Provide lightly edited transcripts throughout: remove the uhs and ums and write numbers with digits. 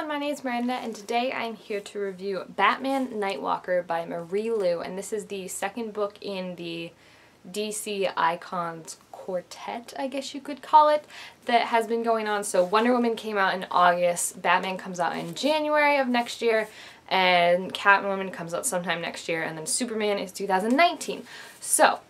everyone, my name is Miranda and today I'm here to review Batman Nightwalker by Marie Lu, and this is the second book in the DC Icons quartet, I guess you could call it, that has been going on. So Wonder Woman came out in August, Batman comes out in January of next year, and Catwoman comes out sometime next year, and then Superman is 2019. So,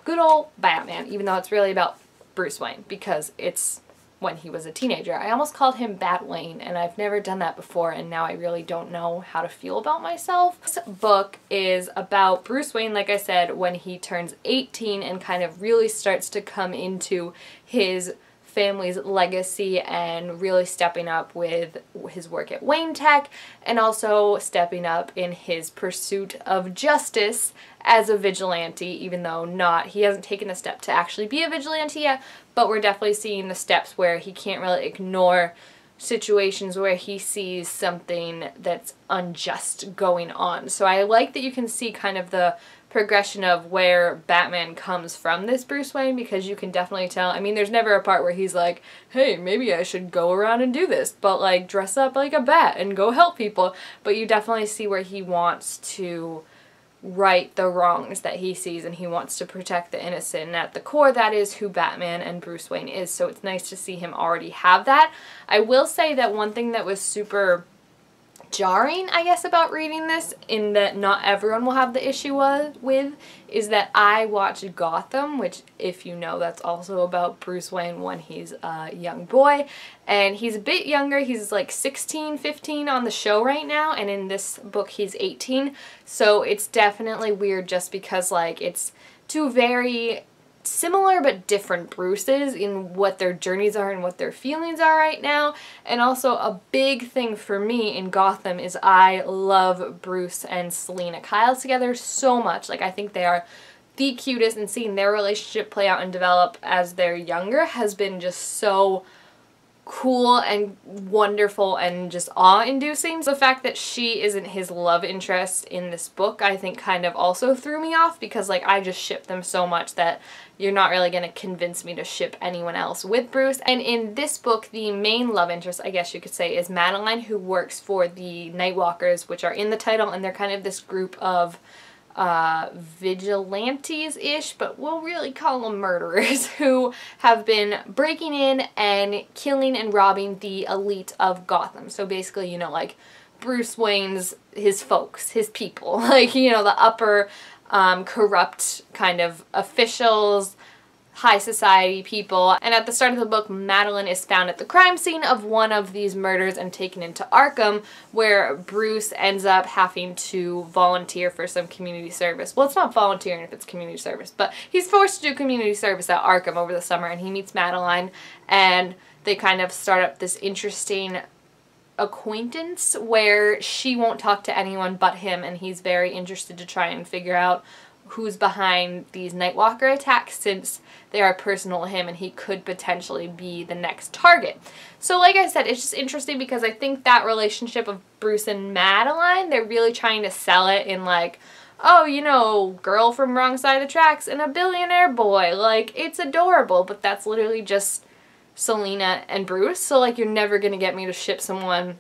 good old Batman, even though it's really about Bruce Wayne, because it's when he was a teenager. I almost called him Bat Wayne, and I've never done that before, and now I really don't know how to feel about myself. This book is about Bruce Wayne, like I said, when he turns 18 and kind of really starts to come into his family's legacy and really stepping up with his work at Wayne Tech, and also stepping up in his pursuit of justice as a vigilante, even though he hasn't taken a step to actually be a vigilante yet, but we're definitely seeing the steps where he can't really ignore situations where he sees something that's unjust going on. So I like that you can see kind of the progression of where Batman comes from this Bruce Wayne, because you can definitely tell. I mean, there's never a part where he's like, hey, maybe I should go around and do this, but like dress up like a bat and go help people. But you definitely see where he wants to right the wrongs that he sees, and he wants to protect the innocent, and at the core that is who Batman and Bruce Wayne is. So it's nice to see him already have that. I will say that one thing that was super jarring, I guess, about reading this, in that not everyone will have the issue with, is that I watched Gotham, which, if you know, that's also about Bruce Wayne when he's a young boy, and he's a bit younger. He's like 16, 15 on the show right now, and in this book he's 18, so it's definitely weird just because like it's two very similar but different Bruces in what their journeys are and what their feelings are right now. And also a big thing for me in Gotham is I love Bruce and Selina Kyle together so much. Like, I think they are the cutest, and seeing their relationship play out and develop as they're younger has been just so cool and wonderful and just awe-inducing. So the fact that she isn't his love interest in this book, I think, kind of also threw me off, because like I just ship them so much that you're not really going to convince me to ship anyone else with Bruce. And in this book, the main love interest, I guess you could say, is Madeline, who works for the Nightwalkers, which are in the title, and they're kind of this group of vigilantes-ish, but we'll really call them murderers, who have been breaking in and killing and robbing the elite of Gotham. So basically, you know, like Bruce Wayne's, his folks, his people, like, you know, the upper corrupt kind of officials, high society people. And at the start of the book, Madeline is found at the crime scene of one of these murders and taken into Arkham, where Bruce ends up having to volunteer for some community service. Well, it's not volunteering if it's community service, but he's forced to do community service at Arkham over the summer, and he meets Madeline, and they kind of start up this interesting acquaintance where she won't talk to anyone but him, and he's very interested to try and figure out who's behind these Nightwalker attacks, since they are personal to him and he could potentially be the next target. So like I said, it's just interesting because I think that relationship of Bruce and Madeline, they're really trying to sell it in like, oh, you know, girl from wrong side of the tracks and a billionaire boy, like it's adorable, but that's literally just Selina and Bruce. So like, you're never gonna get me to ship someone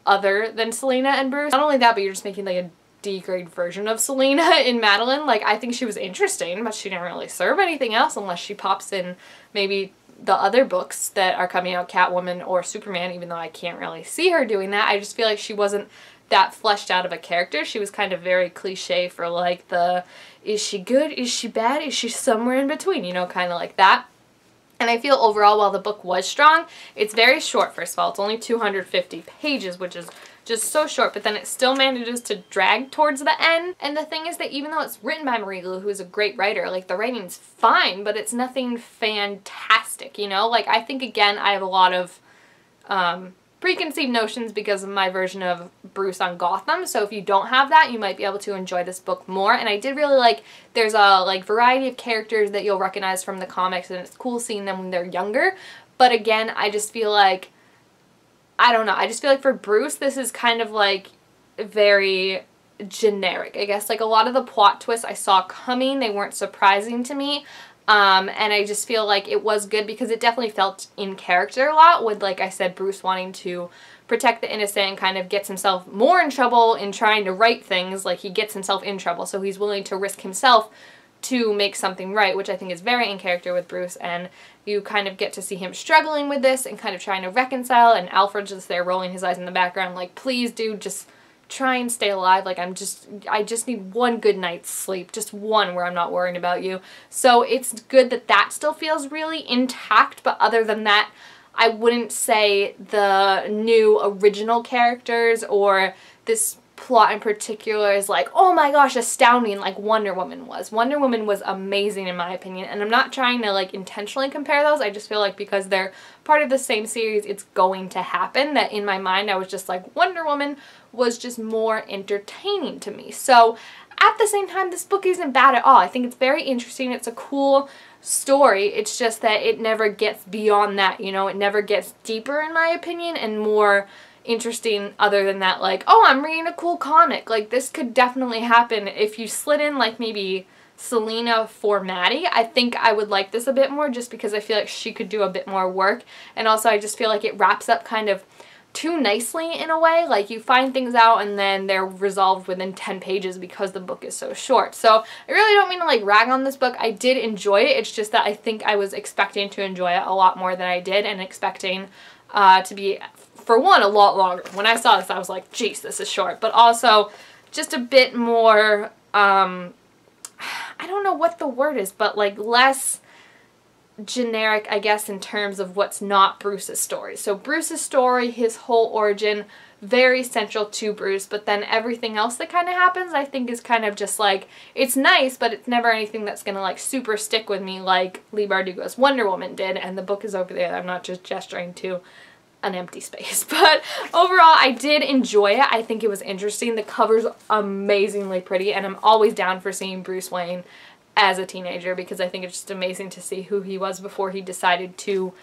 other than Selina and Bruce. Not only that, but you're just making like a D-grade version of Selina in Madeline. Like, I think she was interesting, but she didn't really serve anything else unless she pops in maybe the other books that are coming out, Catwoman or Superman, even though I can't really see her doing that. I just feel like she wasn't that fleshed out of a character. She was kind of very cliche for like the, is she good, is she bad, is she somewhere in between, you know, kind of like that. And I feel overall, while the book was strong, it's very short. First of all, it's only 250 pages, which is just so short, but then it still manages to drag towards the end. And the thing is that even though it's written by Marie Lu, who is a great writer, like the writing's fine, but it's nothing fantastic, you know? Like, I think, again, I have a lot of preconceived notions because of my version of Bruce on Gotham, so if you don't have that, you might be able to enjoy this book more. And I did really like, there's a like variety of characters that you'll recognize from the comics, and it's cool seeing them when they're younger. But again, I just feel like, I don't know, I just feel like for Bruce, this is kind of like very generic, I guess. Like, a lot of the plot twists I saw coming, they weren't surprising to me. And I just feel like it was good because it definitely felt in character a lot with, like I said, Bruce wanting to protect the innocent and kind of gets himself more in trouble in trying to right things. Like, he gets himself in trouble, so he's willing to risk himself to make something right, which I think is very in character with Bruce, and you kind of get to see him struggling with this and kind of trying to reconcile, and Alfred's just there rolling his eyes in the background like, please dude, just try and stay alive. Like, I just need one good night's sleep, just one where I'm not worrying about you. So it's good that that still feels really intact, but other than that, I wouldn't say the new original characters or this plot in particular is like, oh my gosh, astounding like Wonder Woman was. Wonder Woman was amazing in my opinion, and I'm not trying to like intentionally compare those. I just feel like because they're part of the same series, it's going to happen that in my mind I was just like, Wonder Woman was just more entertaining to me. So at the same time, this book isn't bad at all. I think it's very interesting. It's a cool story. It's just that it never gets beyond that, you know, it never gets deeper in my opinion and more interesting other than that, like, oh, I'm reading a cool comic. Like, this could definitely happen if you slid in like maybe Selena for Maddie. I think I would like this a bit more just because I feel like she could do a bit more work, and also I just feel like it wraps up kind of too nicely in a way. Like, you find things out and then they're resolved within 10 pages because the book is so short. So I really don't mean to like rag on this book. I did enjoy it. It's just that I think I was expecting to enjoy it a lot more than I did, and expecting to be, for one, a lot longer. When I saw this, I was like, geez, this is short. But also just a bit more, I don't know what the word is, but like less generic, I guess, in terms of what's not Bruce's story. So Bruce's story, his whole origin, very central to Bruce, but then everything else that kind of happens I think is kind of just like, it's nice, but it's never anything that's gonna like super stick with me like Leigh Bardugo's Wonder Woman did, and the book is over there. I'm not just gesturing to an empty space. But overall, I did enjoy it. I think it was interesting. The cover's amazingly pretty, and I'm always down for seeing Bruce Wayne as a teenager because I think it's just amazing to see who he was before he decided to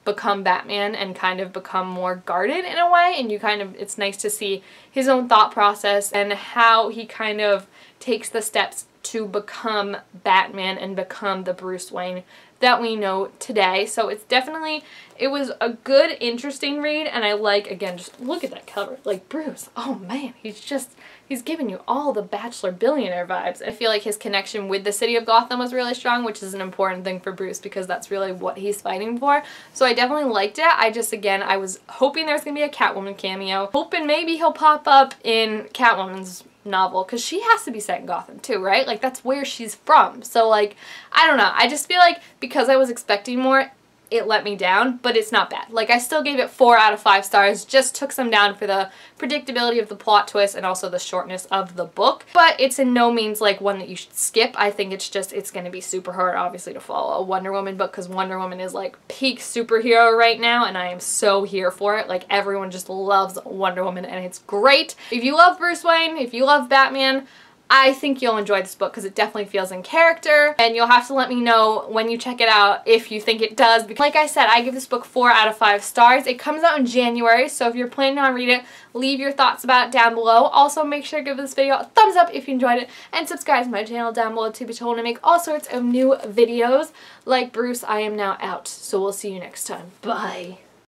become Batman and kind of become more guarded in a way. And you kind of, it's nice to see his own thought process and how he kind of takes the steps to become Batman and become the Bruce Wayne that we know today. So it's definitely, it was a good, interesting read, and I like, again, just look at that cover. Like, Bruce, oh man, he's giving you all the Bachelor billionaire vibes. I feel like his connection with the city of Gotham was really strong, which is an important thing for Bruce because that's really what he's fighting for. So I definitely liked it. I just, again, I was hoping there was going to be a Catwoman cameo. Hoping maybe he'll pop up in Catwoman's novel, because she has to be set in Gotham too, right? Like, that's where she's from. So like, I don't know, I just feel like because I was expecting more, it let me down, but it's not bad. Like, I still gave it 4 out of 5 stars, just took some down for the predictability of the plot twist and also the shortness of the book, but it's in no means like one that you should skip. I think it's just, it's going to be super hard obviously to follow a Wonder Woman book because Wonder Woman is like peak superhero right now, and I am so here for it. Like, everyone just loves Wonder Woman and it's great. If you love Bruce Wayne, if you love Batman, I think you'll enjoy this book because it definitely feels in character, and you'll have to let me know when you check it out if you think it does. Because like I said, I give this book 4 out of 5 stars. It comes out in January, so if you're planning on reading it, leave your thoughts about it down below. Also, make sure to give this video a thumbs up if you enjoyed it, and subscribe to my channel down below to be told to make all sorts of new videos. Like Bruce, I am now out, so we'll see you next time. Bye!